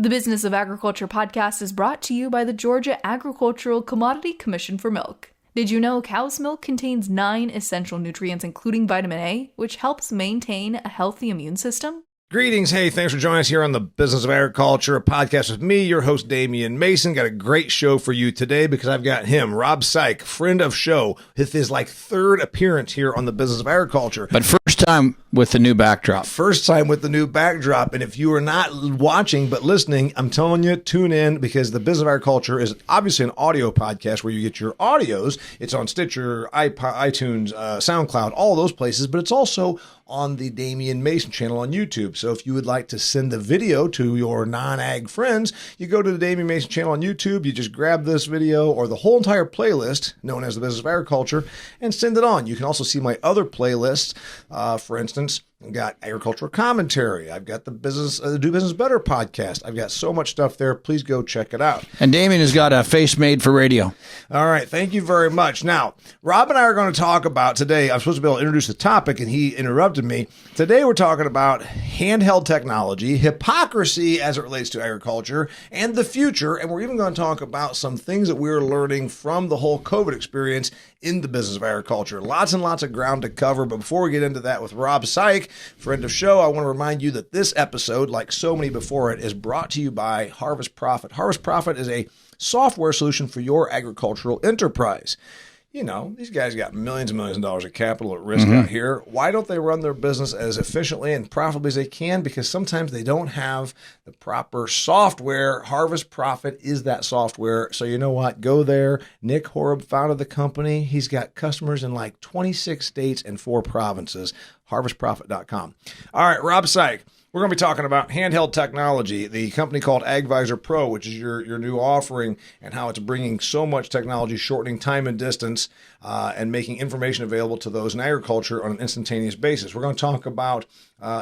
The Business of Agriculture podcast is brought to you by the Georgia Agricultural Commodity Commission for Milk. Did you know cow's milk contains 9 essential nutrients, including vitamin A, which helps maintain a healthy immune system? Greetings. Hey, thanks for joining us here on the Business of Agriculture, a podcast with me, your host, Damian Mason. Got a great show for you today because I've got him, Rob Saik, friend of show. It's his third appearance here on the Business of Agriculture. But first time with the new backdrop. First time with the new backdrop. And if you are not watching but listening, I'm telling you, tune in because the Business of Agriculture is obviously an audio podcast where you get your audios. It's on Stitcher, iTunes, SoundCloud, all those places, but it's also on the Damian Mason channel on YouTube. So if you would like to send the video to your non-ag friends, you go to the Damian Mason channel on YouTube, you just grab this video or the whole entire playlist known as the Business of Agriculture and send it on. You can also see my other playlists. For instance, I've got agricultural commentary. I've got the Do Business Better podcast. I've got so much stuff there. Please go check it out. And Damian has got a face made for radio. All right. Thank you very much. Now, Rob and I are going to talk about today, I'm supposed to be able to introduce the topic, and he interrupted me. Today, we're talking about handheld technology, hypocrisy as it relates to agriculture, and the future. And we're even going to talk about some things that we're learning from the whole COVID experience in the Business of Agriculture. Lots and lots of ground to cover. But before we get into that with Rob Saik, friend of show, I want to remind you that this episode, like so many before it, is brought to you by Harvest Profit. Harvest Profit is a software solution for your agricultural enterprise. You know, these guys got millions and millions of dollars of capital at risk out here. Why don't they run their business as efficiently and profitably as they can? Because sometimes they don't have the proper software. Harvest Profit is that software. So you know what? Go there. Nick Horeb founded the company. He's got customers in 26 states and 4 provinces. HarvestProfit.com. All right, Rob Saik. We're going to be talking about handheld technology, the company called AgVisor Pro, which is your new offering, and how it's bringing so much technology, shortening time and distance, and making information available to those in agriculture on an instantaneous basis. We're going to talk about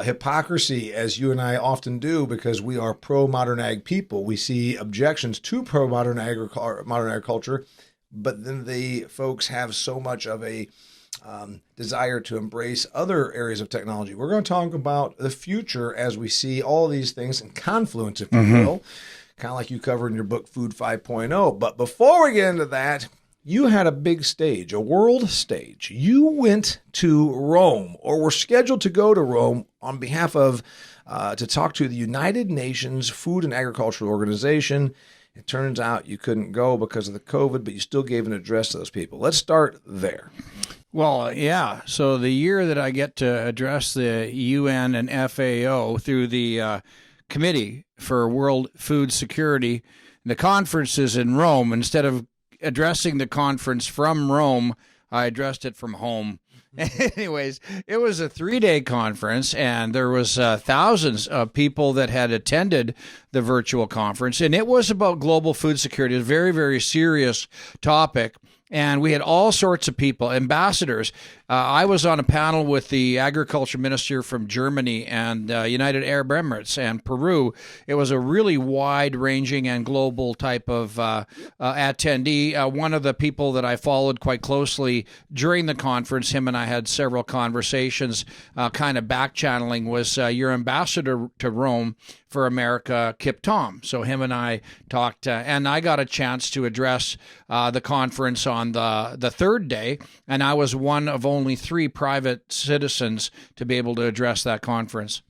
hypocrisy, as you and I often do, because we are pro-modern ag people. We see objections to pro-modern agriculture, but then the folks have so much of a desire to embrace other areas of technology. We're going to talk about the future as we see all these things in confluence, if you will, kind of like you covered in your book, Food 5.0. But before we get into that, you had a big stage, a world stage. You went to Rome, or were scheduled to go to Rome on behalf of, to talk to the United Nations Food and Agricultural Organization. It turns out you couldn't go because of the COVID, but you still gave an address to those people. Let's start there. Well, yeah. So the year that I get to address the UN and FAO through the Committee for World Food Security, the conference is in Rome. Instead of addressing the conference from Rome, I addressed it from home. Anyways, it was a 3-day conference, and there was thousands of people that had attended the virtual conference, and it was about global food security. It was a very, very serious topic. And we had all sorts of people, ambassadors. I was on a panel with the agriculture minister from Germany and United Arab Emirates and Peru. It was a really wide-ranging and global type of attendee. One of the people that I followed quite closely during the conference, him and I had several conversations, kind of back-channeling, was your ambassador to Rome for America, Kip Tom. So him and I talked, and I got a chance to address the conference on the third day, and I was one of only 3 private citizens to be able to address that conference.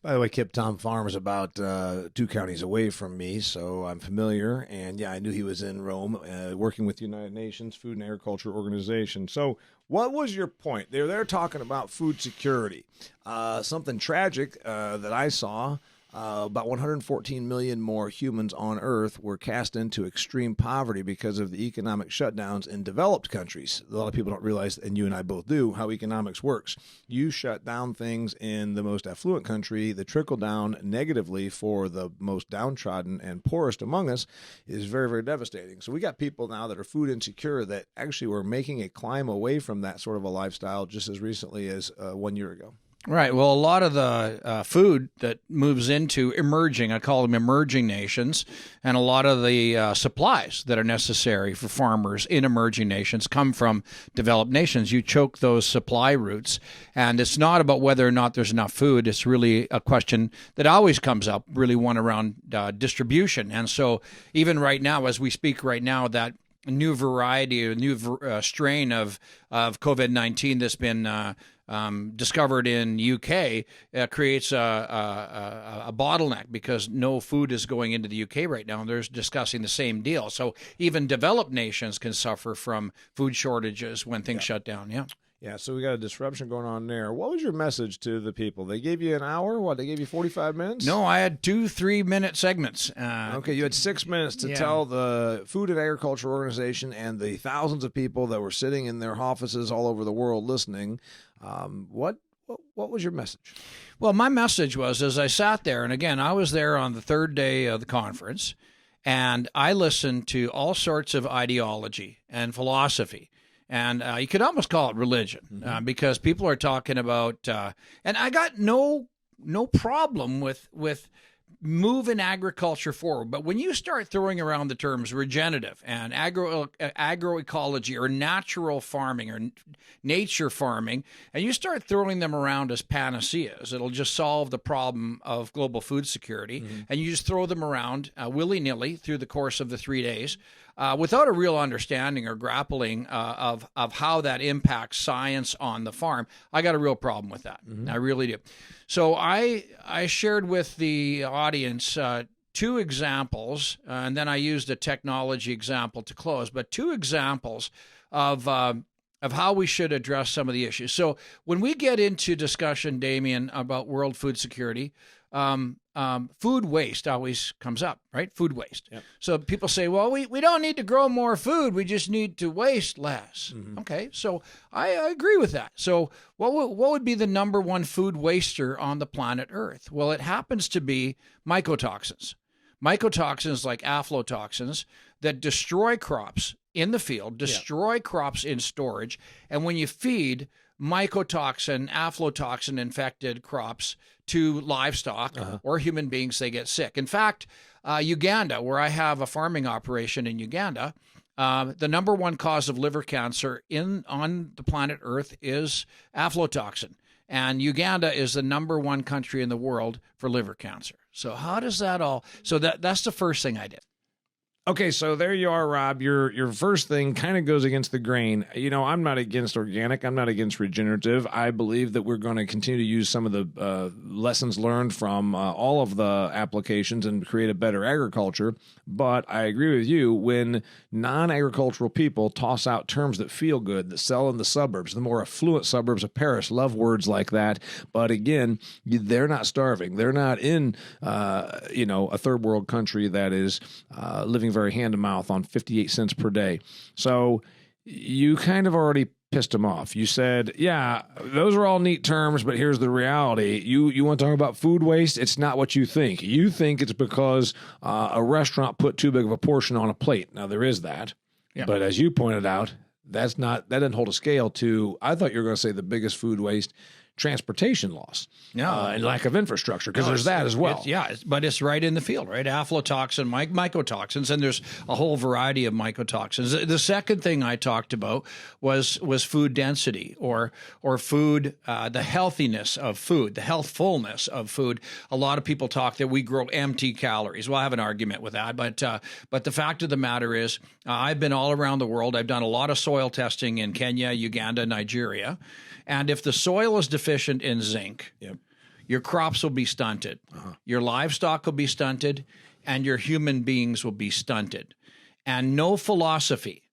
By the way, Kip Tom Farm is about 2 counties away from me, so I'm familiar. And yeah, I knew he was in Rome working with the United Nations Food and Agriculture Organization. So what was your point? They're talking about food security. Something tragic that I saw. About 114 million more humans on Earth were cast into extreme poverty because of the economic shutdowns in developed countries. A lot of people don't realize, and you and I both do, how economics works. You shut down things in the most affluent country, the trickle down negatively for the most downtrodden and poorest among us is very, very devastating. So we got people now that are food insecure that actually were making a climb away from that sort of a lifestyle just as recently as 1 year ago. Right. Well, a lot of the food that moves into emerging, I call them emerging nations, and a lot of the supplies that are necessary for farmers in emerging nations come from developed nations. You choke those supply routes, and it's not about whether or not there's enough food. It's really a question that always comes up, really one around distribution. And so even right now, as we speak right now, that new variety, a new strain of COVID-19 that's been discovered in UK creates a bottleneck because no food is going into the UK right now, and they're discussing the same deal. So even developed nations can suffer from food shortages when things shut down. Yeah. Yeah, so we got a disruption going on there. What was your message to the people? They gave you an hour? What, they gave you 45 minutes? No, I had 2 3-minute segments. Okay, you had 6 minutes to tell the Food and Agriculture Organization and the thousands of people that were sitting in their offices all over the world listening. What was your message? Well, my message was, as I sat there, and again, I was there on the third day of the conference, and I listened to all sorts of ideology and philosophy. And you could almost call it religion because people are talking about, and I got no problem with moving agriculture forward. But when you start throwing around the terms regenerative and agroecology or natural farming or nature farming, and you start throwing them around as panaceas, it'll just solve the problem of global food security. And you just throw them around willy-nilly through the course of the 3 days. Without a real understanding or grappling of how that impacts science on the farm, I got a real problem with that. I really do. So I shared with the audience 2 examples, and then I used a technology example to close, but 2 examples of how we should address some of the issues. So when we get into discussion, Damian, about world food security, food waste always comes up, right? Food waste. Yep. So people say, well, we don't need to grow more food. We just need to waste less. Okay, so I agree with that. So what would be the number one food waster on the planet Earth? Well, it happens to be mycotoxins. Mycotoxins like aflatoxins that destroy crops in the field, destroy crops in storage. And when you feed mycotoxin, aflatoxin infected crops to livestock or human beings, they get sick. In fact, Uganda, where I have a farming operation in Uganda, the number one cause of liver cancer on the planet Earth is aflatoxin. And Uganda is the number one country in the world for liver cancer. So how does that all? So that's the first thing I did. Okay, so there you are, Rob. Your first thing kind of goes against the grain. You know, I'm not against organic. I'm not against regenerative. I believe that we're going to continue to use some of the lessons learned from all of the applications and create a better agriculture. But I agree with you, when non-agricultural people toss out terms that feel good, that sell in the suburbs, the more affluent suburbs of Paris love words like that. But again, they're not starving. They're not in, a third world country that is living very hand to mouth on 58 cents per day. So you kind of already pissed them off. You said, yeah, those are all neat terms, but here's the reality. You want to talk about food waste? It's not what you think. You think it's because a restaurant put too big of a portion on a plate. Now, there is that. Yeah. But as you pointed out, that doesn't hold a scale to, I thought you were going to say the biggest food waste, transportation loss and lack of infrastructure, because there's that as well. But it's right in the field, right? Aflatoxin, mycotoxins, and there's a whole variety of mycotoxins. The second thing I talked about was food density or food, the healthiness of food, the healthfulness of food. A lot of people talk that we grow empty calories. Well, I have an argument with that, but the fact of the matter is, I've been all around the world. I've done a lot of soil testing in Kenya, Uganda, Nigeria. And if the soil is deficient in zinc, your crops will be stunted, your livestock will be stunted, and your human beings will be stunted. And no philosophy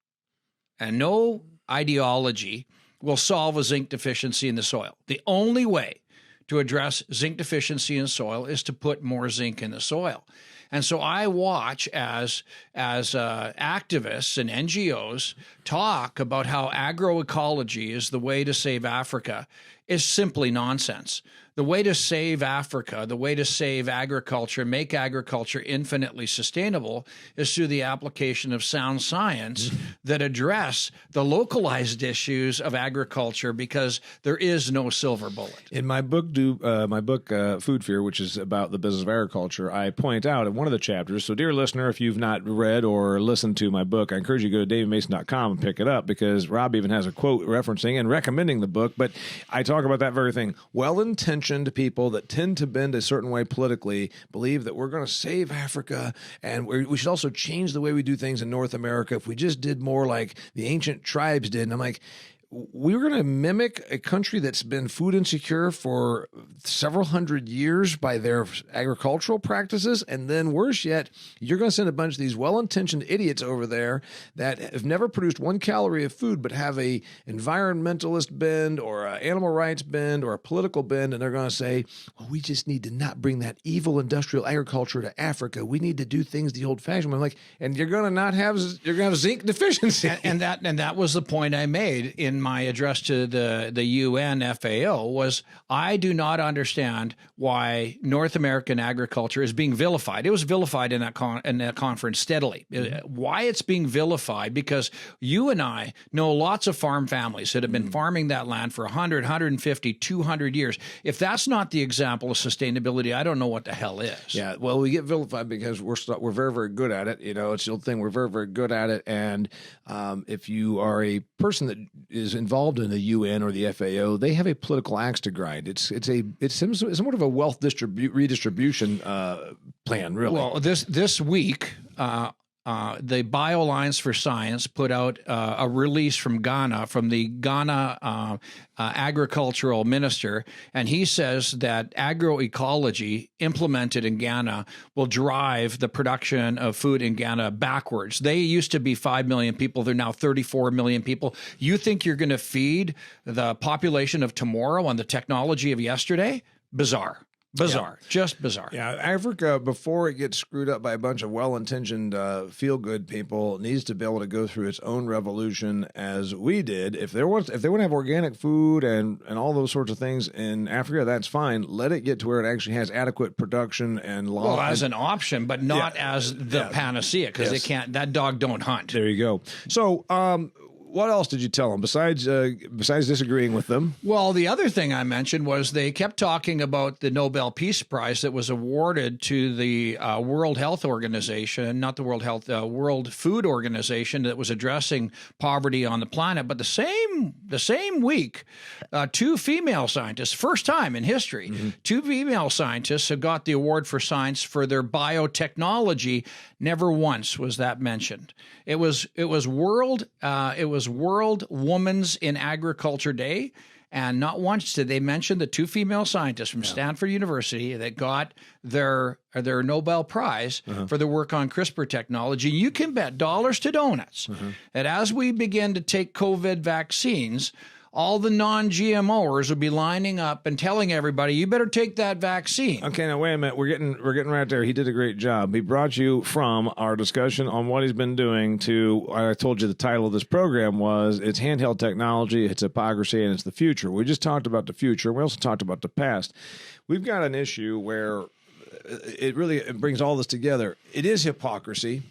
and no ideology will solve a zinc deficiency in the soil. The only way to address zinc deficiency in soil is to put more zinc in the soil. And so I watch as activists and NGOs talk about how agroecology is the way to save Africa is simply nonsense. The way to save Africa, the way to save agriculture, make agriculture infinitely sustainable is through the application of sound science that address the localized issues of agriculture, because there is no silver bullet. In my book, Food Fear, which is about the business of agriculture, I point out in one of the chapters, so dear listener, if you've not read or listened to my book, I encourage you to go to davidmason.com and pick it up, because Rob even has a quote referencing and recommending the book. But I talk about that very thing. Well-intentioned people that tend to bend a certain way politically believe that we're going to save Africa, and we should also change the way we do things in North America if we just did more like the ancient tribes did. And I'm like, we're going to mimic a country that's been food insecure for several hundred years by their agricultural practices. And then worse yet, you're going to send a bunch of these well-intentioned idiots over there that have never produced 1 calorie of food, but have a environmentalist bend or an animal rights bend or a political bend. And they're going to say, well, we just need to not bring that evil industrial agriculture to Africa. We need to do things the old fashioned way. I'm like, and you're going to have zinc deficiency. And that was the point I made in my address to the UN FAO. Was I do not understand why North American agriculture is being vilified. It was vilified in that conference steadily. Why it's being vilified? Because you and I know lots of farm families that have been farming that land for 100, 150, 200 years. If that's not the example of sustainability, I don't know what the hell is. Yeah, well, we get vilified because we're very, very good at it. You know, it's the old thing. We're very, very good at it. And if you are a person that is involved in the UN or the FAO, they have a political axe to grind. It's somewhat of a wealth redistribution plan, really. Well, this week, the BioAlliance for Science put out a release from Ghana, from the Ghana agricultural minister, and he says that agroecology implemented in Ghana will drive the production of food in Ghana backwards. They used to be 5 million people. They're now 34 million people. You think you're going to feed the population of tomorrow on the technology of yesterday? Bizarre. Bizarre, yeah. Just bizarre. Yeah, Africa, before it gets screwed up by a bunch of well-intentioned, feel-good people, needs to be able to go through its own revolution as we did. If they want to have organic food and all those sorts of things in Africa, that's fine. Let it get to where it actually has adequate production and law. Well, as an option, but not as the panacea, because they can't. That dog don't hunt. There you go. So, what else did you tell them besides disagreeing with them? Well, the other thing I mentioned was they kept talking about the Nobel Peace Prize that was awarded to the World Health Organization, not the World Food Organization, that was addressing poverty on the planet. But the same week, 2 female scientists, first time in history, 2 female scientists have got the award for science for their biotechnology. Never once was that mentioned. It was World Women's in Agriculture Day, and not once did they mention the 2 female scientists from Stanford University that got their Nobel Prize for their work on CRISPR technology. You can bet dollars to donuts that as we begin to take COVID vaccines, all the non-GMOers will be lining up and telling everybody, you better take that vaccine. Okay, now wait a minute. We're getting right there. He did a great job. He brought you from our discussion on what he's been doing to, I told you the title of this program was, it's handheld technology, it's hypocrisy, and it's the future. We just talked about the future. We also talked about the past. We've got an issue where it brings all this together. It is hypocrisy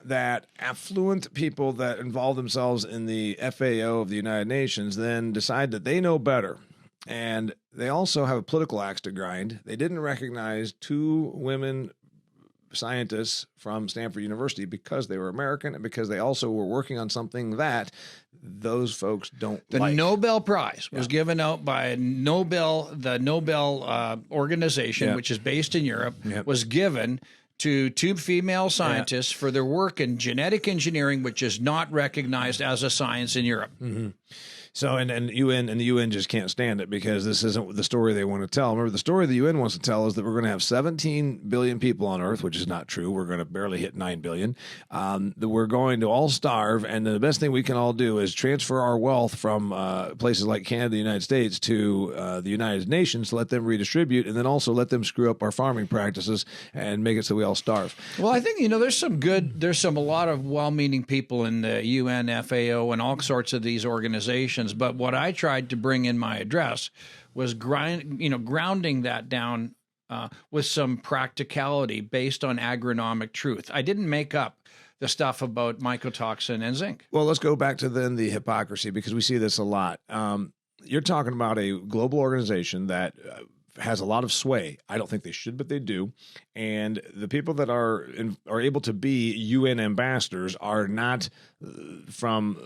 that affluent people that involve themselves in the FAO of the United Nations then decide that they know better. And they also have a political axe to grind. They didn't recognize 2 women scientists from Stanford University because they were American and because they also were working on something that those folks don't like. The Nobel Prize was given out by the Nobel organization, which is based in Europe, was given to 2 female scientists for their work in genetic engineering, which is not recognized as a science in Europe. So, and the UN just can't stand it because this isn't the story they want to tell. Remember, the story the UN wants to tell is that we're going to have 17 billion people on Earth, which is not true. We're going to barely hit 9 billion. That we're going to all starve, and the best thing we can all do is transfer our wealth from places like Canada, the United States, to the United Nations, let them redistribute, and then also let them screw up our farming practices and make it so we all starve. Well, I think, there's a lot of well-meaning people in the UN, FAO, and all sorts of these organizations conclusions. But what I tried to bring in my address was grounding that down with some practicality based on agronomic truth. I didn't make up the stuff about mycotoxin and zinc. Well, let's go back to then the hypocrisy, because we see this a lot. You're talking about a global organization that has a lot of sway. I don't think they should, but they do. And the people that are able to be UN ambassadors are not from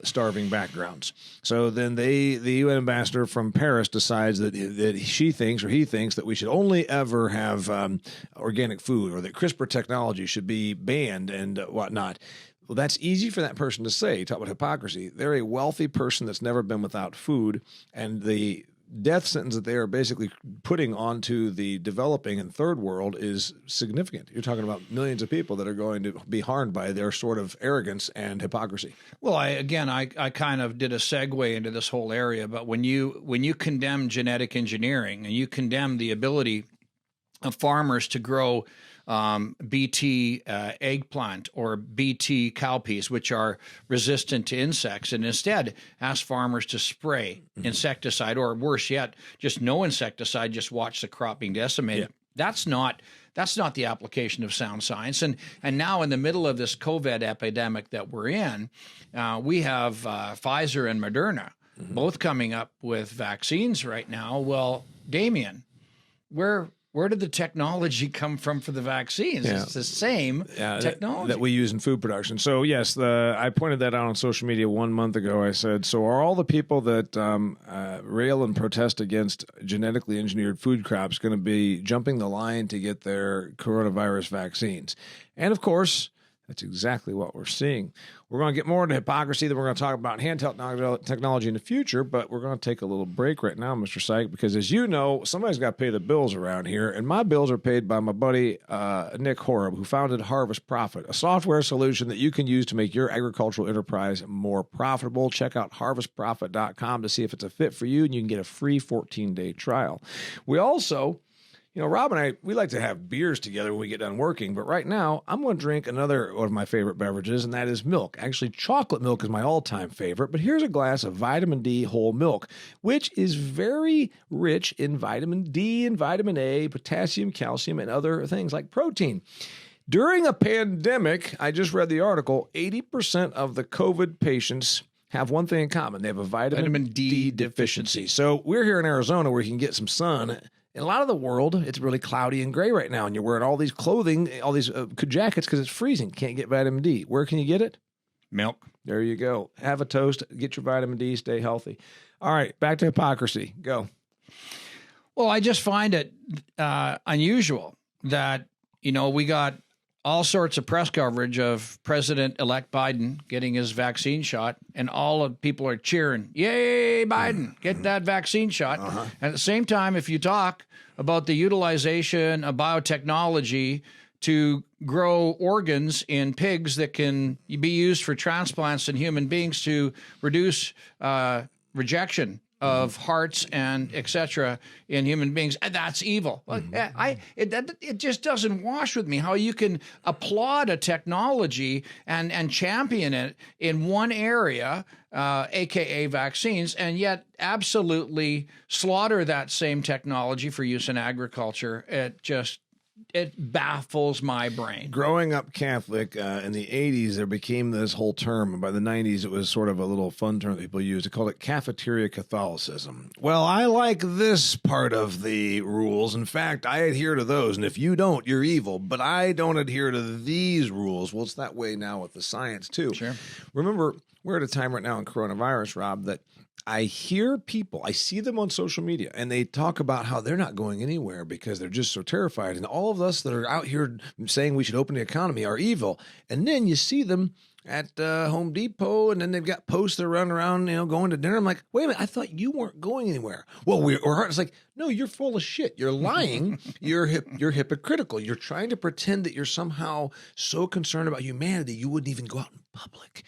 starving backgrounds. So then the UN ambassador from Paris decides that she thinks or he thinks that we should only ever have organic food, or that CRISPR technology should be banned and whatnot. Well, that's easy for that person to say. Talk about hypocrisy. They're a wealthy person that's never been without food, and the death sentence that they are basically putting onto the developing and third world is significant. You're talking about millions of people that are going to be harmed by their sort of arrogance and hypocrisy. Well, I kind of did a segue into this whole area, but when you condemn genetic engineering and you condemn the ability of farmers to grow BT eggplant or BT cowpeas, which are resistant to insects, and instead ask farmers to spray insecticide, or worse yet, just no insecticide, just watch the crop being decimated. Yeah. That's not the application of sound science. And now in the middle of this COVID epidemic that we're in, we have Pfizer and Moderna both coming up with vaccines right now. Well, Damian, where did the technology come from for the vaccines? Yeah. It's the same technology that we use in food production. So yes, I pointed that out on social media 1 month ago. I said, so are all the people that rail and protest against genetically engineered food crops going to be jumping the line to get their coronavirus vaccines? And of course, that's exactly what we're seeing. We're going to get more into hypocrisy, then we're going to talk about handheld technology in the future, but we're going to take a little break right now, Mr. Saik, because as you know, somebody's got to pay the bills around here, and my bills are paid by my buddy Nick Horeb, who founded Harvest Profit, a software solution that you can use to make your agricultural enterprise more profitable. Check out harvestprofit.com to see if it's a fit for you, and you can get a free 14-day trial. We also... Rob and I, we like to have beers together when we get done working, but right now I'm going to drink another one of my favorite beverages, and that is milk. Actually, chocolate milk is my all-time favorite, but here's a glass of vitamin D whole milk, which is very rich in vitamin D and vitamin A, potassium, calcium, and other things like protein. During a pandemic, I just read the article, 80% of the COVID patients have one thing in common. They have a vitamin D deficiency. So we're here in Arizona where you can get some sun. In a lot of the world, it's really cloudy and gray right now, and you're wearing all these clothing, all these jackets because it's freezing. Can't get vitamin D. Where can you get it? Milk. There you go. Have a toast. Get your vitamin D. Stay healthy. All right, back to hypocrisy. Go. Well, I just find it unusual that, we got all sorts of press coverage of President-elect Biden getting his vaccine shot, and all of people are cheering, yay, Biden, get that vaccine shot. And at the same time, if you talk about the utilization of biotechnology to grow organs in pigs that can be used for transplants in human beings to reduce rejection of hearts and etc. in human beings, that's evil. It just doesn't wash with me how you can applaud a technology and champion it in one area, aka vaccines, and yet absolutely slaughter that same technology for use in agriculture. It baffles my brain. Growing up Catholic in the 80s, there became this whole term. And by the 90s, it was sort of a little fun term that people used. They called it cafeteria Catholicism. Well, I like this part of the rules. In fact, I adhere to those. And if you don't, you're evil. But I don't adhere to these rules. Well, it's that way now with the science, too. Sure. Remember, we're at a time right now in coronavirus, Rob, that I hear people, I see them on social media, and they talk about how they're not going anywhere because they're just so terrified. And all of us that are out here saying we should open the economy are evil. And then you see them at Home Depot, and then they've got posts that run around, going to dinner. I'm like, wait a minute, I thought you weren't going anywhere. Well, it's like, no, you're full of shit. You're lying. You're hypocritical. You're trying to pretend that you're somehow so concerned about humanity you wouldn't even go out in public.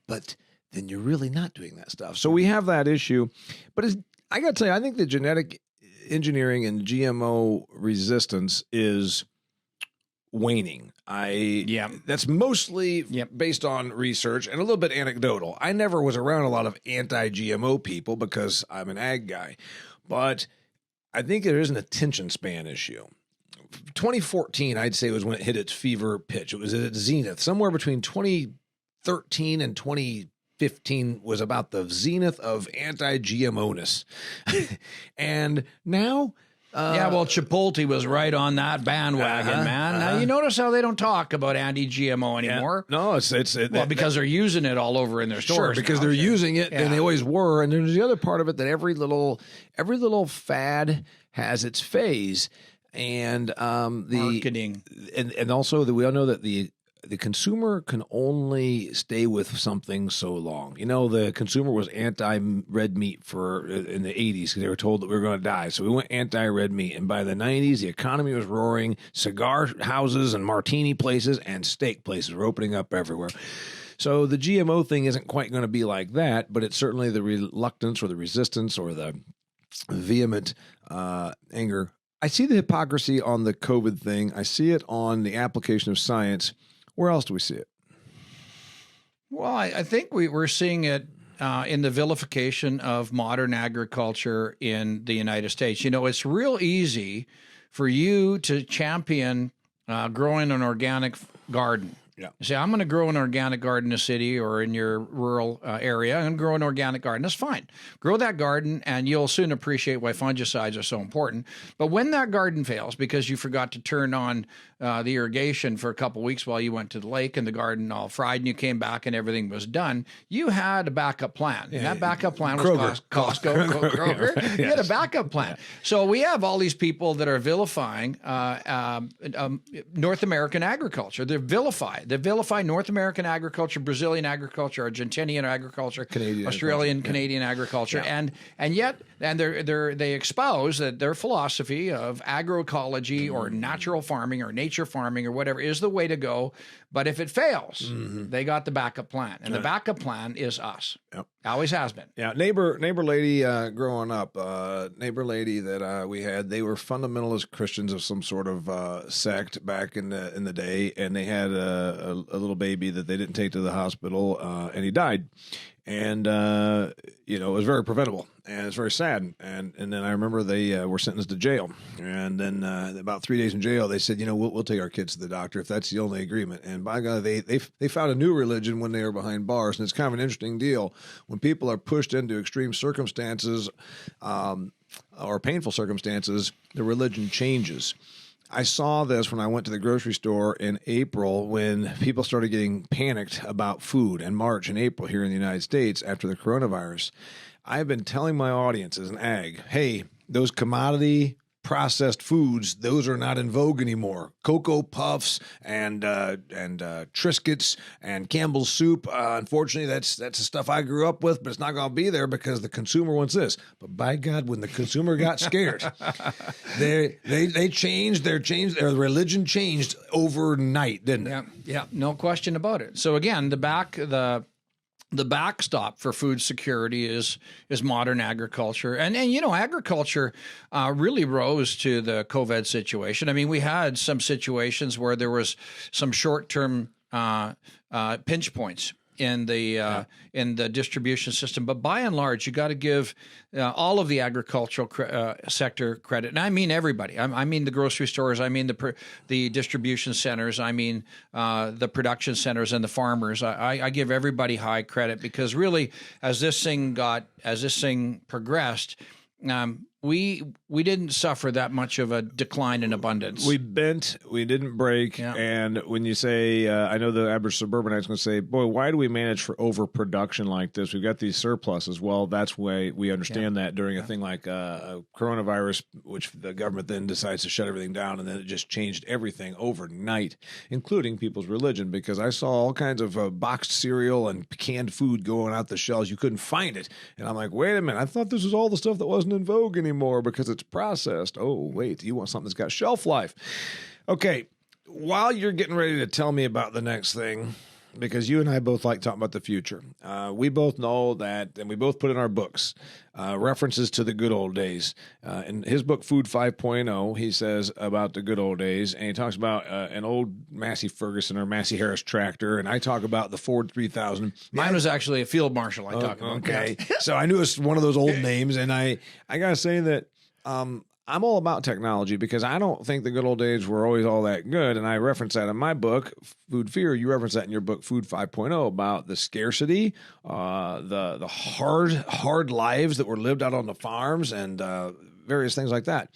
But then you're really not doing that stuff. So we have that issue. But I got to tell you, I think the genetic engineering and GMO resistance is waning. That's mostly based on research and a little bit anecdotal. I never was around a lot of anti-GMO people because I'm an ag guy, but I think there is an attention span issue. 2014, I'd say, was when it hit its fever pitch. It was at its zenith. Somewhere between 2013 and 2015 was about the zenith of anti-GMO-ness. And now... Chipotle was right on that bandwagon, man. Now, you notice how they don't talk about anti-GMO anymore? Yeah. No, because they're using it all over in their stores. Sure, because they're using it, and they always were. And there's the other part of it that every little fad has its phase. And the marketing, and also that we all know that the consumer can only stay with something so long. You know, the consumer was anti-red meat in the 80s because they were told that we were going to die. So we went anti-red meat. And by the 90s, the economy was roaring. Cigar houses and martini places and steak places were opening up everywhere. So the GMO thing isn't quite going to be like that, but it's certainly the reluctance or the resistance or the vehement anger. I see the hypocrisy on the COVID thing. I see it on the application of science. Where else do we see it? Well, I think we're seeing it in the vilification of modern agriculture in the United States. You know, it's real easy for you to champion growing an organic garden. Yeah. You say, I'm going to grow an organic garden in a city or in your rural area and grow an organic garden. That's fine. Grow that garden and you'll soon appreciate why fungicides are so important. But when that garden fails because you forgot to turn on the irrigation for a couple of weeks while you went to the lake and the garden all fried and you came back and everything was done, you had a backup plan. And that backup plan was Costco, Kroger. Yes. You had a backup plan. So we have all these people that are vilifying North American agriculture. They're vilified. They vilify North American agriculture, Brazilian agriculture, Argentinian agriculture, Australian, Canadian agriculture, and yet they espouse that their philosophy of agroecology or natural farming or nature farming or whatever is the way to go. But if it fails, they got the backup plan, and the backup plan is us. Yep. Always has been. Yeah, neighbor lady growing up, neighbor lady that we had, they were fundamentalist Christians of some sort of sect back in the day, and they had a little baby that they didn't take to the hospital, and he died. And, it was very preventable and it's very sad. And then I remember they were sentenced to jail. And then about 3 days in jail, they said, we'll take our kids to the doctor if that's the only agreement. And by God, they found a new religion when they were behind bars. And it's kind of an interesting deal. When people are pushed into extreme circumstances or painful circumstances, the religion changes. I saw this when I went to the grocery store in April when people started getting panicked about food in March and April here in the United States after the coronavirus. I've been telling my audience as an ag, hey, those commodity processed foods, those are not in vogue anymore. Cocoa Puffs and Triscuits and Campbell's soup. Unfortunately, that's the stuff I grew up with, but it's not going to be there because the consumer wants this. But by God, when the consumer got scared, they changed. Their religion changed overnight, didn't it? Yeah, no question about it. So again, the backstop for food security is modern agriculture. And agriculture really rose to the COVID situation. I mean, we had some situations where there was some short-term pinch points in the distribution system. But by and large, you got to give all of the agricultural sector credit. And I mean everybody. I mean the grocery stores. I mean the distribution centers. I mean the production centers and the farmers. I give everybody high credit because really, as this thing progressed, we didn't suffer that much of a decline in abundance. We bent, we didn't break. Yeah. And when you say, I know the average suburbanite's going to say, boy, why do we manage for overproduction like this? We've got these surpluses. Well, that's why we understand that during a thing like a coronavirus, which the government then decides to shut everything down. And then it just changed everything overnight, including people's religion, because I saw all kinds of boxed cereal and canned food going out the shelves. You couldn't find it. And I'm like, wait a minute, I thought this was all the stuff that wasn't in vogue anymore because it's processed. Oh, wait, you want something that's got shelf life. Okay, while you're getting ready to tell me about the next thing, because you and I both like talking about the future. We both know that, and we both put in our books references to the good old days. In his book, Food 5.0, he says about the good old days, and he talks about an old Massey Ferguson or Massey Harris tractor, and I talk about the Ford 3000. Mine was actually a field marshal I talk about. Okay. So I knew it was one of those old names, and I got to say that I'm all about technology because I don't think the good old days were always all that good. And I reference that in my book, Food Fear. You reference that in your book, Food 5.0, about the scarcity, the hard lives that were lived out on the farms, and various things like that.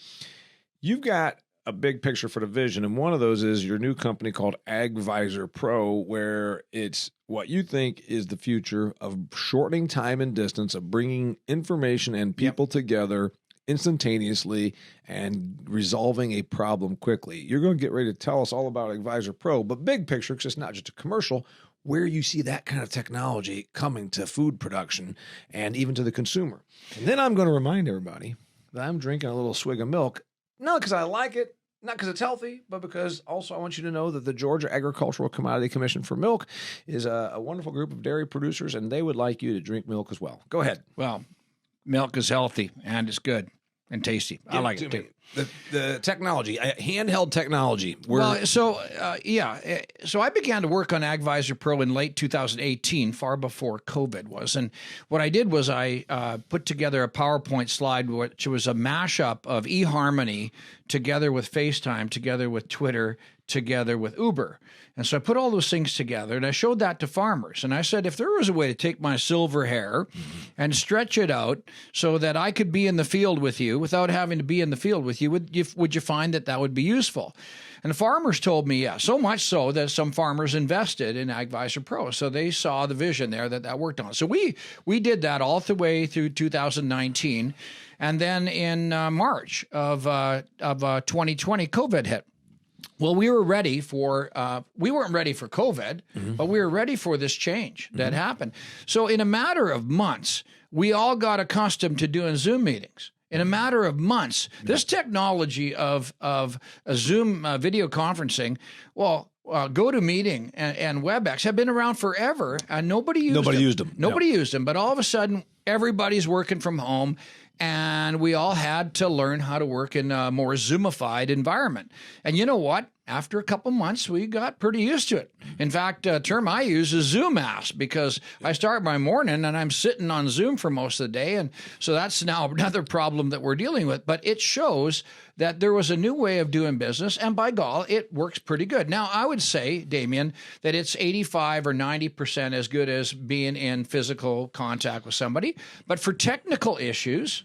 You've got a big picture for the vision, and one of those is your new company called AgVisor Pro, where it's what you think is the future of shortening time and distance, of bringing information and people together instantaneously and resolving a problem quickly. You're going to get ready to tell us all about AgVisor Pro, but big picture, because it's not just a commercial, where you see that kind of technology coming to food production and even to the consumer. And then I'm going to remind everybody that I'm drinking a little swig of milk, not because I like it, not because it's healthy, but because also I want you to know that the Georgia Agricultural Commodity Commission for Milk is a wonderful group of dairy producers, and they would like you to drink milk as well. Go ahead. Well, milk is healthy and it's good and tasty. I like it too. The technology, handheld technology. So I began to work on AgVisor Pro in late 2018, far before COVID was. And what I did was I put together a PowerPoint slide, which was a mashup of eHarmony together with FaceTime, together with Twitter, together with Uber. And so I put all those things together and I showed that to farmers. And I said, if there was a way to take my silver hair and stretch it out so that I could be in the field with you without having to be in the field with you, would you find that would be useful? And the farmers told me yes, so much so that some farmers invested in AgVisor Pro. So they saw the vision there that worked on. So we did that all the way through 2019. And then in March of 2020, COVID hit. Well, we were ready for, we weren't ready for COVID, but we were ready for this change that happened. So in a matter of months, we all got accustomed to doing Zoom meetings. In a matter of months, this technology of a Zoom video conferencing, GoToMeeting and WebEx have been around forever, and nobody used them. Nobody used them, but all of a sudden, everybody's working from home, and we all had to learn how to work in a more Zoomified environment. And you know what? After a couple months, we got pretty used to it. In fact, a term I use is Zoom ass, because I start my morning and I'm sitting on Zoom for most of the day. And so that's now another problem that we're dealing with. But it shows that there was a new way of doing business, and by gall, it works pretty good. Now, I would say, Damian, that it's 85 or 90% as good as being in physical contact with somebody. But for technical issues,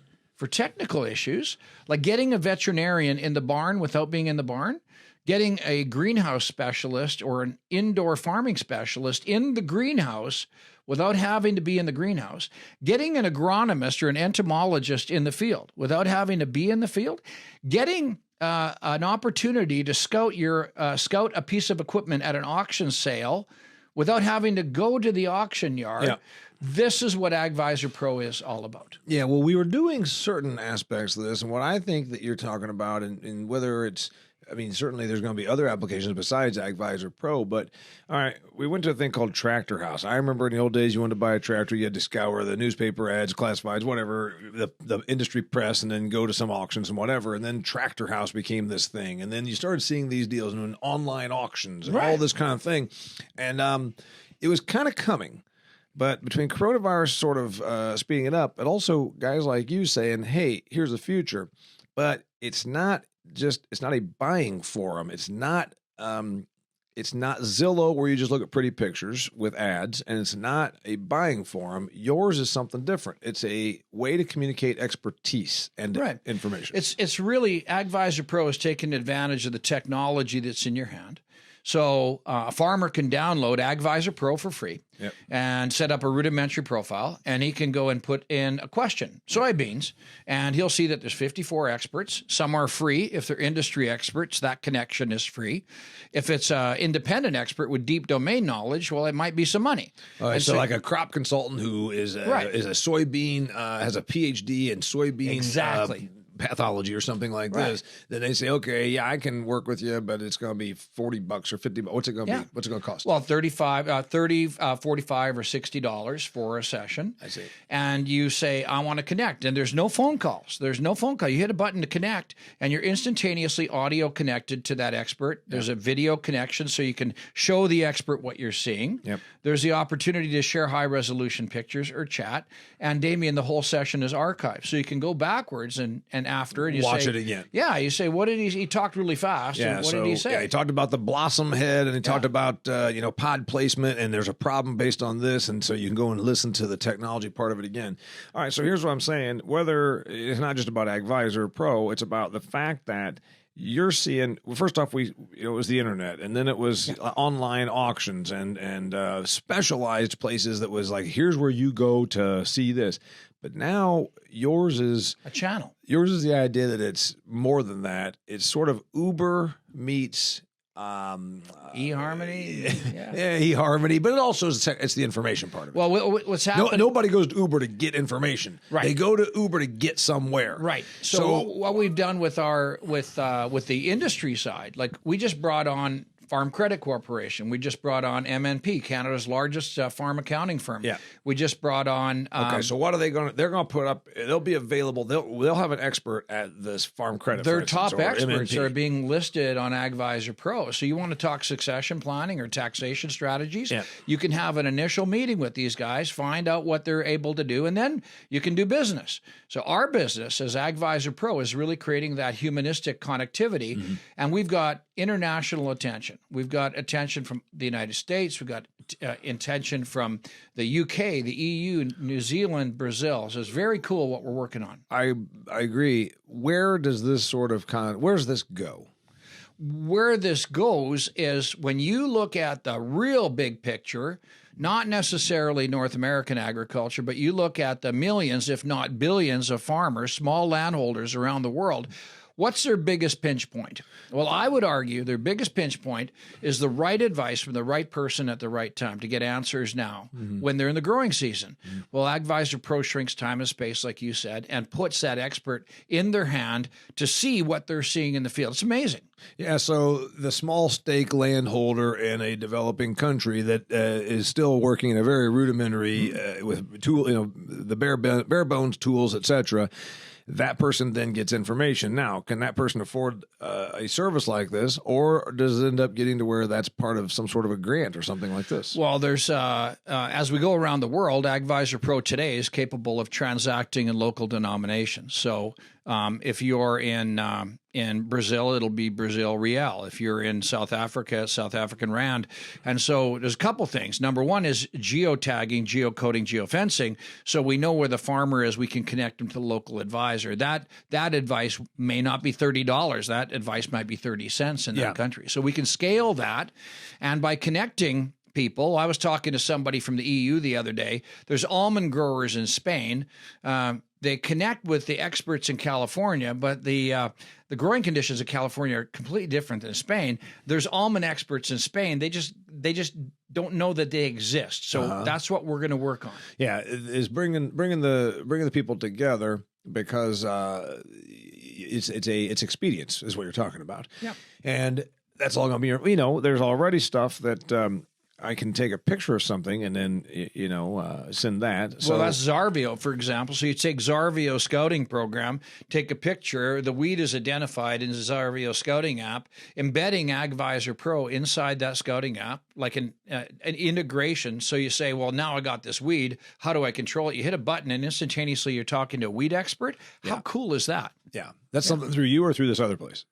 like getting a veterinarian in the barn without being in the barn, getting a greenhouse specialist or an indoor farming specialist in the greenhouse without having to be in the greenhouse, getting an agronomist or an entomologist in the field without having to be in the field, getting an opportunity to scout a piece of equipment at an auction sale without having to go to the auction yard. Yeah. This is what AgVisor Pro is all about. Yeah, well, we were doing certain aspects of this, and what I think that you're talking about, and whether it's, I mean, certainly there's going to be other applications besides AgVisor Pro, but all right, we went to a thing called Tractor House. I remember in the old days, you wanted to buy a tractor, you had to scour the newspaper ads, classifieds, whatever, the industry press, and then go to some auctions and whatever, and then Tractor House became this thing, and then you started seeing these deals and online auctions and all this kind of thing, and it was kind of coming. But between coronavirus sort of speeding it up, but also guys like you saying, hey, here's the future. But it's not a buying forum. It's not Zillow where you just look at pretty pictures with ads, and it's not a buying forum. Yours is something different. It's a way to communicate expertise and information. It's really, AgVisor Pro is taking advantage of the technology that's in your hand. So a farmer can download AgVisor Pro for free and set up a rudimentary profile, and he can go and put in a question, soybeans, and he'll see that there's 54 experts. Some are free. If they're industry experts, that connection is free. If it's an independent expert with deep domain knowledge, well, it might be some money. So like a crop consultant who is a soybean, has a PhD in soybean pathology or something like this, then they say, okay, yeah, I can work with you, but it's going to be $40 or $50. What's it going to be? What's it going to cost? Well, $35, $45 or $60 for a session. I see. And you say, I want to connect. And there's no phone calls. There's no phone call. You hit a button to connect, and you're instantaneously audio connected to that expert. There's a video connection, so you can show the expert what you're seeing. Yep. There's the opportunity to share high-resolution pictures or chat. And Damian, the whole session is archived. So you can go backwards and after, and you watch say, it again. Yeah, you say, what did he talked really fast. Yeah, and what did he say? Yeah, he talked about the blossom head, and he talked about pod placement, and there's a problem based on this, and so you can go and listen to the technology part of it again. All right, so here's what I'm saying. Whether it's not just about AgVisor Pro, it's about the fact that you're seeing, well, first off, it was the internet, and then it was online auctions and specialized places that was like, here's where you go to see this. But now yours is a channel. Yours is the idea that it's more than that. It's sort of Uber meets eHarmony. eHarmony, but it also is it's the information part of it. Well, what's happening? Nobody goes to Uber to get information. Right. They go to Uber to get somewhere. Right. So what we've done with our with the industry side, like we just brought on Farm Credit Corporation. We just brought on MNP, Canada's largest farm accounting firm. Yeah. We just brought on. Okay, so what are they going to? They're going to put up. They'll be available. They'll have an expert at this Farm Credit. Their for instance, top experts MNP. are being listed on AgVisor Pro. So you want to talk succession planning or taxation strategies? Yeah. You can have an initial meeting with these guys, find out what they're able to do, and then you can do business. So our business as AgVisor Pro is really creating that humanistic connectivity, and we've got international attention. We've got attention from the United States. We've got attention from the UK, the EU, New Zealand, Brazil. So it's very cool what we're working on. I agree. Where does this where does this go? Where this goes is when you look at the real big picture, not necessarily North American agriculture, but you look at the millions, if not billions of farmers, small landholders around the world. What's their biggest pinch point? Well, I would argue their biggest pinch point is the right advice from the right person at the right time to get answers now when they're in the growing season. Well, AgVisor Pro shrinks time and space, like you said, and puts that expert in their hand to see what they're seeing in the field. It's amazing. Yeah, so the small stake landholder in a developing country that is still working in a very rudimentary with the bare bones tools, etc. That person then gets information. Now, can that person afford a service like this, or does it end up getting to where that's part of some sort of a grant or something like this? Well, there's as we go around the world, AgVisor Pro today is capable of transacting in local denominations. So if you're in Brazil, it'll be Brazil real. If you're in South Africa, South African rand. And so there's a couple things. Number one is geotagging, geocoding, geofencing. So we know where the farmer is. We can connect them to the local advisor. That advice may not be $30. That advice might be 30 cents in that country. So we can scale that. And by connecting people, I was talking to somebody from the EU the other day. There's almond growers in Spain. They connect with the experts in California, but the growing conditions in California are completely different than Spain. There's almond experts in Spain. They just don't know that they exist. So that's what we're going to work on. Yeah, is bringing the people together because it's expedience is what you're talking about. Yeah, and that's all going to be. There's already stuff that. I can take a picture of something and then, send that. So, well, that's Zarvio, for example. So you take Zarvio scouting program, take a picture, the weed is identified in the Zarvio scouting app, embedding AgVisor Pro inside that scouting app, like an integration. So you say, well, now I got this weed. How do I control it? You hit a button and instantaneously you're talking to a weed expert. How cool is that? Yeah. That's something through you or through this other place?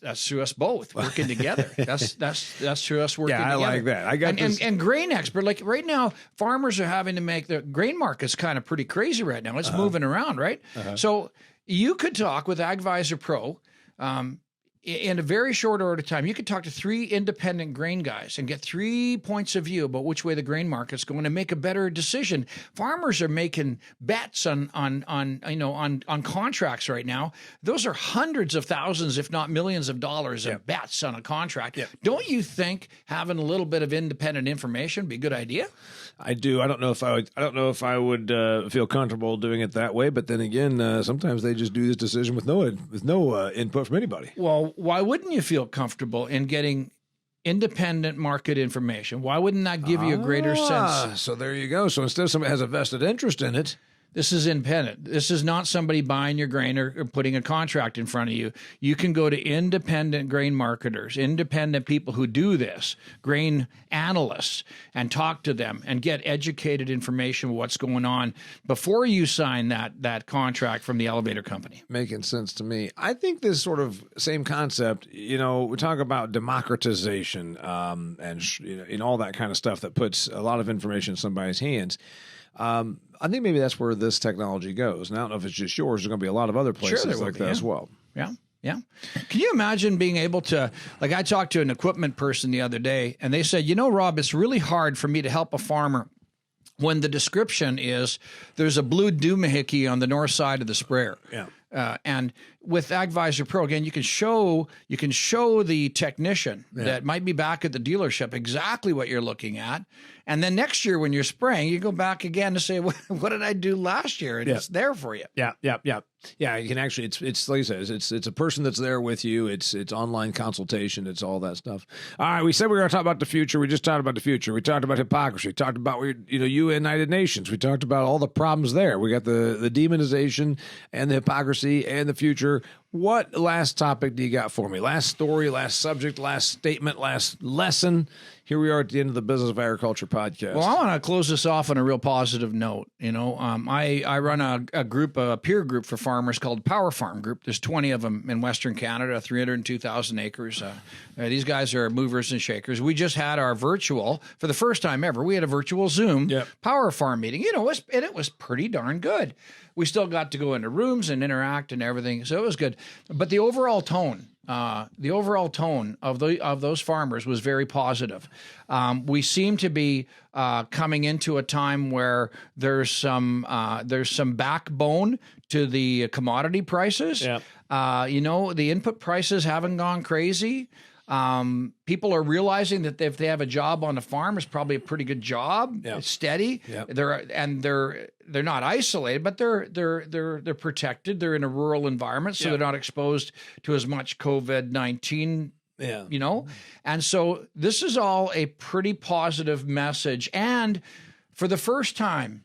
That's through us both working together. That's through us working together. Yeah, I like that. I got and grain expert. Like right now, farmers are having to make the grain market's kind of pretty crazy right now. It's moving around, right? So you could talk with AgVisor Pro. in a very short order of time, you could talk to 3 independent grain guys and get 3 points of view about which way the grain market's going to make a better decision. Farmers are making bets on contracts right now. Those are hundreds of thousands, if not millions of dollars of bets on a contract. Yep. Don't you think having a little bit of independent information would be a good idea? I do. I don't know if I would feel comfortable doing it that way. But then again, sometimes they just do this decision with no input from anybody. Well, why wouldn't you feel comfortable in getting independent market information? Why wouldn't that give you a greater sense? So there you go. So instead of somebody has a vested interest in it, this is independent. This is not somebody buying your grain or putting a contract in front of you. You can go to independent grain marketers, independent people who do this, grain analysts, and talk to them and get educated information of what's going on before you sign that contract from the elevator company. Making sense to me. I think this sort of same concept, we talk about democratization and all that kind of stuff that puts a lot of information in somebody's hands. I think maybe that's where this technology goes. And I don't know if it's just yours. There's going to be a lot of other places like that as well. Yeah. Yeah. Can you imagine being able to, like I talked to an equipment person the other day and they said, Rob, it's really hard for me to help a farmer when the description is there's a blue doohickey on the north side of the sprayer. Yeah. And with AgVisor Pro, again, you can show the technician that might be back at the dealership exactly what you're looking at. And then next year when you're spraying, you go back again to say, what did I do last year? And it's there for you. Yeah. Yeah, you can actually, it's like I said, it's a person that's there with you. It's online consultation. It's all that stuff. All right, we said we were going to talk about the future. We just talked about the future. We talked about hypocrisy. We talked about, United Nations. We talked about all the problems there. We got the demonization and the hypocrisy and the future. What last topic do you got for me? Last story, last subject, last statement, last lesson. Here we are at the end of the Business of Agriculture podcast. Well, I want to close this off on a real positive note. I run a peer group for farmers called Power Farm Group. There's 20 of them in Western Canada, 302,000 acres. These guys are movers and shakers. We just had our virtual, for the first time ever, we had a virtual Zoom Power Farm meeting. And it was pretty darn good. We still got to go into rooms and interact and everything, so it was good. But the overall tone of those farmers was very positive. We seem to be coming into a time where there's some backbone to the commodity prices. Yeah. The input prices haven't gone crazy. People are realizing that if they have a job on a farm, it's probably a pretty good job. Yeah. It's steady. Yeah. They're not isolated, but they're protected. They're in a rural environment, so they're not exposed to as much COVID-19. Yeah. And so this is all a pretty positive message. And for the first time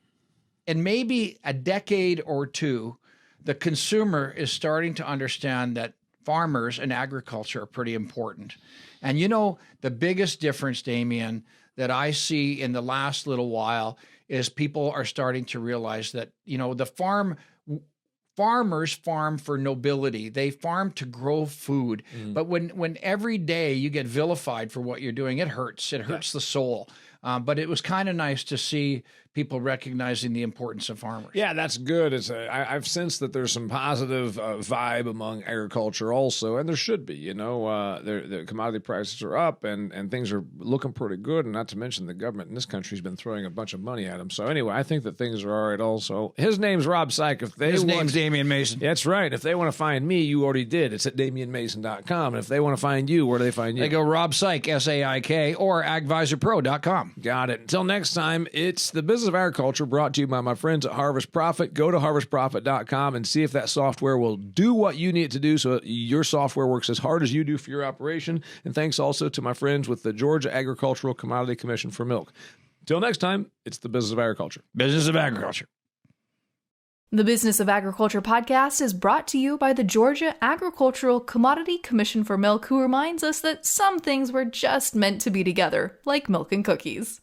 in maybe a decade or two, the consumer is starting to understand that farmers and agriculture are pretty important. And the biggest difference, Damian, that I see in the last little while is people are starting to realize that, the farmers farm for nobility. They farm to grow food. But when every day you get vilified for what you're doing, it hurts. It hurts the soul. But it was kind of nice to see people recognizing the importance of farmers. Yeah, that's good. I've sensed that there's some positive vibe among agriculture also, and there should be. The commodity prices are up and things are looking pretty good, and not to mention the government in this country has been throwing a bunch of money at them. So anyway, I think that things are all right also. His name's Rob Saik. His name's Damian Mason. That's right. If they want to find me, you already did. It's at DamianMason.com. And if they want to find you, where do they find you? They go Rob Saik, SAIK, or AgVisorPro.com. Got it. Until next time, it's the Business of Agriculture brought to you by my friends at Harvest Profit. Go to harvestprofit.com and see if that software will do what you need it to do so your software works as hard as you do for your operation. And thanks also to my friends with the Georgia Agricultural Commodity Commission for Milk. Until next time, it's the Business of Agriculture. Business of Agriculture. The Business of Agriculture podcast is brought to you by the Georgia Agricultural Commodity Commission for Milk, who reminds us that some things were just meant to be together, like milk and cookies.